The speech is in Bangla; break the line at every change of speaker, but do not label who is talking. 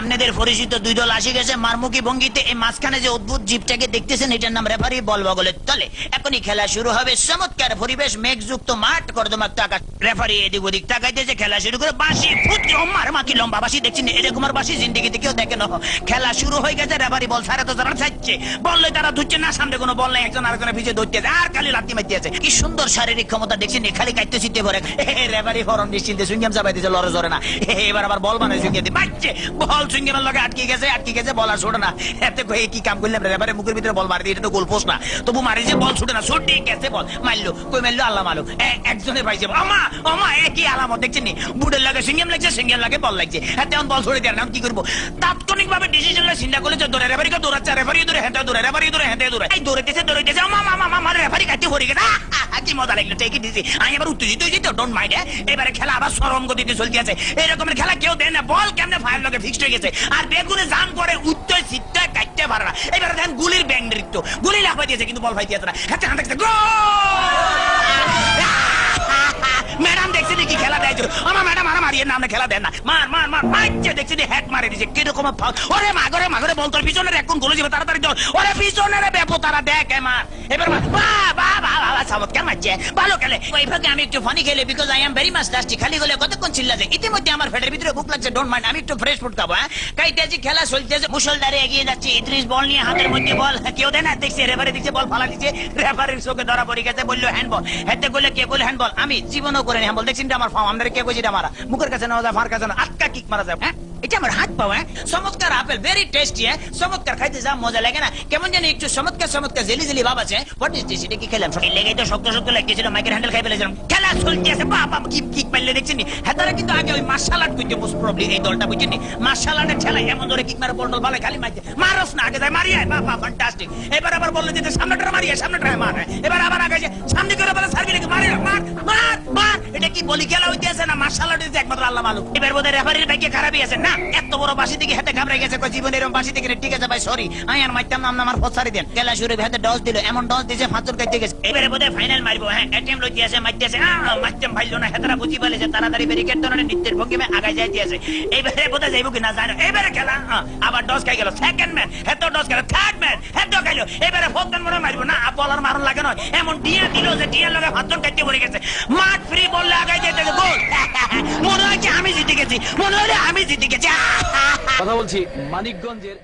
আপনাদের পরিচিত দুই দল আসে গেছে মারমুখী ভঙ্গিতে। এই মাঝখানে যে অদ্ভুত জীবটাকে দেখতেছেন এটার নাম রেফারি, বল বগলের তলে। এখনই খেলা শুরু হবে। চমৎকার পরিবেশ, মেঘযুক্ত মাঠ, কর্দমাক্ত আকাশ। রেফারি এদিক ওদিক তাকাইতেছে, খেলা শুরু করে বাঁশি ফুটছে। মার মাকি লম্বা বাঁশি দেখছেন, এরকম আর বাঁশি জিন্দিগিতে কেউ দেখে না। খেলা শুরু হয়ে গেছে। রেফারি বল ছাড়া তো তারা ছাড়ছে, বললে তারা ধুচ্ছে না, সামনে কোনো বল নেই, একজন আরেকজনের পিছিয়ে ধরতেছে আর খালি লাথি মারতেছে। কি সুন্দর শারীরিক ক্ষমতা দেখছেন, খালি কাটতে চিত্তে ভরে। রেফারি ফরম নিশ্চিন্তে সুইংগাম চাপাই দিয়েছে, লড়ে জরে না। এবার আবার বল বানায় সুইংগাম দিয়ে বাচ্চে, বল সুইংগামের লগে আটকে গেছে, বল আর ছোটে না। এতে কি কাম করলাম, রেফারি মুখের ভিতরে বল মারি দিয়ে, এটা তো গোল পোস্ট না, তবু মারি যে বল ছুটে না, ছুটে গেছে বল মারলো, কই মারলো আল্লাহ মারলো, একজনে পাইছে। আমা আমা একই আলামত দেখছেন নি, বুটের লাগে সুইংগাম লাগছে, সিঙ্গেল লাগে বল লাগছে। এখন বল ছুড়ে দেয় না, কি করবো? তাৎক্ষণিক ভাবে ডিসিশন চিন্তা করলে যে দৌড়ে, রেফারিকে দৌড়াচ্ছে, রেফারি দৌড়ে হেঁটে দৌড়ে, রেফারি দৌড়ে হেঁটে দৌড়ে, এই দৌড়াইতেছে আমা রেফারি কাটতে পড়ে গেছে। কি মজা লাগলো, ঠিকই দিছি। আমি এবার উত্তেজিত হয়েছি তো, ডোন্ট মাইন্ড। এবারে খেলা আবার চরম গতিতে চলতে আছে। এরকমের খেলা কেউ দেয় না, বল কেমনে ফায়ার লগে ফিক্সড হয়ে গেছে, আর বেগুনে জাম করে উত্তর সিটটা কাটতে পারে না। এবারে দেখেন গুলির ব্যাং নৃত্য, গুলি লাফাই দিয়েছে কিন্তু বল ফাই দিয়েছে না। হাতে হাতে ম্যাডাম দেখছি কি খেলা দেয়, আমার ম্যাডাম আর মারিয়ে নামে খেলা দেন না, মার মার মার মারছে, দেখছি হ্যাক মারে দিছে কিরকম। ওরে মাগরে বল তোর পিছনে এখন গোলে যাবে, তাড়াতাড়ি দল, ওরে পিছনে বেপো তারা দেখ মার। এবার চমৎকার মারছে, ভালো খেলে। ওইভাবে আমি একটু ফানি খেলে, because I am very much lusty. খালি গলে কতক্ষণ চিল্লা যায়। ইতিমধ্যে আমার পেটের ভিতরে ভুক লাগছে, ডোন্ট মাইন্ড, আমি একটু ফ্রেশ ফুড খাবো। কাইতেছি, খেলা চলতেছে, মুসলধারে এগিয়ে যাচ্ছে। ইদ্রিস বল নিয়ে হাতের মধ্যে বল, কেউ দেয় না, দেখছি রেফারি দিচ্ছে, বল ফালা দিচ্ছে, রেফারির চোখে ধরা পড়ে গেছে, বললো হ্যান্ডবল। হেতে গলে কে বলে হ্যান্ডবল, আমি জীবনও করে হ্যান্ডবল দেখছেন, আমার ফার্ম আমাদের কে বলছি মারা, মুখের কাছে নেওয়া যায়, ফার কাছে না, আটকা কিক মারা যায়। হ্যাঁ এটা আমার হাত পাওয়া। চমৎকার আপেল, ভেরি টেস্টি। চমৎকার, খাইতে যা মজা লাগে না, কেমন জানি একটু চমৎকার জেলি জেলি ভাব আছে। হোয়াট ইজ দিস, এটা কি খেলাম? লেগে তো শক্ত লাগতেছিল, মাইকের হ্যান্ডেল খাই ফেলেছিলাম। খেলা চলতে আছে, বাবা কিক মারলে দেখছেন। হ্যাঁ তারা কিন্তু আগে ওই মার্শাল আর্ট করতে মোস্ট প্রবলি, এই দলটা বুঝছেন, মার্শাল আর্টের খেলা এমন ধরে কিক মারে, বল ভালো খালি মারছে, মারস না, আগে যায় মারিয়ে, বাবা ফ্যান্টাস্টিক। এবার আবার বললো যে সামনেটা মারিয়ে, সামনেটা মার। এবার আবার আগে সামনে করে বলে সার্ভি রেখে মারি, মার মার মার। এটা কি বলি খেলা হইতে আছে না মার্শাল আর্ট হইতে একমাত্র আল্লাহ মালুম। এবার বোধহয় রেফারির ভাগ্যে খারাপই আছে না, এত বড় বাসি থেকে হাতে ঘাবড়ে গেছে, জীবন এরকম বাসি থেকে। ঠিক আছে ভাই, সরি, আমি আর মারতাম না, আমার ফসারি দেন। খেলা শুরু হাতে ডস দিল, এমন ডস দিয়েছে ফাঁচুর কাটতে গেছে। এবারে বোধহয় ফাইনাল মারবো। হ্যাঁ এটিএম লইতে আছে, মারতেছে, মারতাম ভাইলো না, হেতারা বুঝি ফেলেছে, তাড়াতাড়ি ব্যারিকেড ধরনের নৃত্যের ভঙ্গিমে আগায় যাইতে আছে। এইবারে বোধহয় যাইব কিনা জানো। এবারে খেলা আবার ডস খাই গেল, সেকেন্ড ম্যান হেত ডস গেল, থার্ড ম্যান হেত খাইলো। এবারে ফোর্থ ম্যান মনে মারবো না, বলার মারণ লাগে নয়, এমন ডিয়া দিল যে ডিয়ার লগে ফাঁচুর কাটতে পড়ে গেছে। মাঠ ফ্রি বললে আগায় যেতে গোল। মনে হয় আমি জিতে গেছি, মনে হলে আমি জিতে গেছি।
কথা বলছি মানিকগঞ্জের